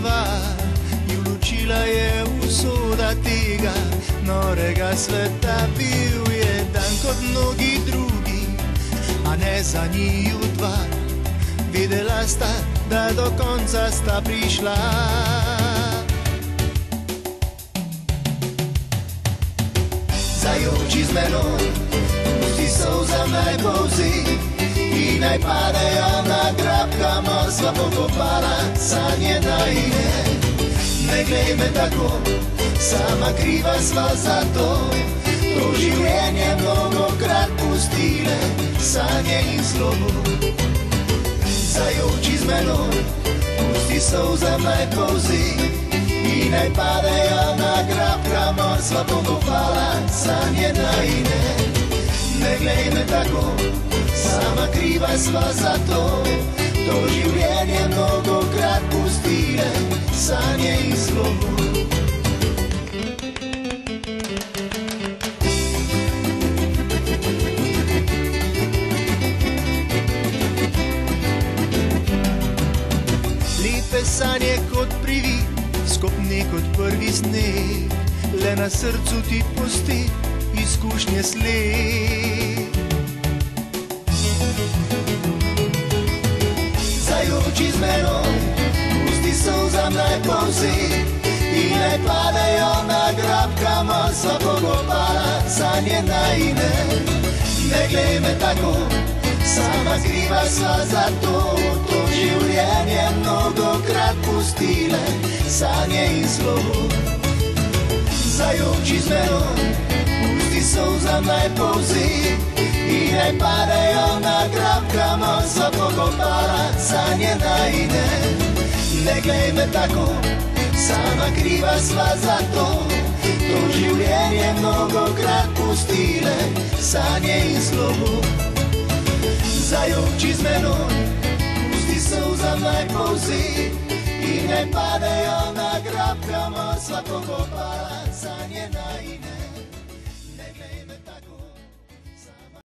dva, ju ločila je usoda tega norega sveta. Bil je dan kot mnogi drugi, a ne za njiju dva. Vedela sta, da do konca sta prišla. Zajoči z menoj, pusti solzam naj polzi in naj padejo na grab, kamor sva pokopala sanje najine. Ne glej me tako, sama kriva sva za to, to življenje mnogokrat pustile sanje in slovo. Zajoči z menoj, pusti solzam naj polzi in naj padejo na grab, kamor sva pokopala sanje najine. Ne glej me tako, sama kriva sva za to, to življenje mnogokrat pustile sanje in slovo. Lepe sanje kot privid, skopne kot prvi sneg, le na srcu ti pusti izkušnje sled. Zajoči z menoj, pusti solzam naj polzi in naj padejo na grab, kamor sva pokopala sanje najine. Ne glej me tako, sama kriva sva za to, to življenje mnogokrat pustile sanje in slovo. Zajoči z menoj, pusti solzam naj polzi in naj padejo na grab, kamor sva pokopala sanje najine. Ne glej me tako, sama kriva sva za to, to življenje mnogokrat pustile sanje in slovo. Zajoči z menoj, pusti solzam naj polzi in naj padejo na grab, kamor sva pokopala sanje najine.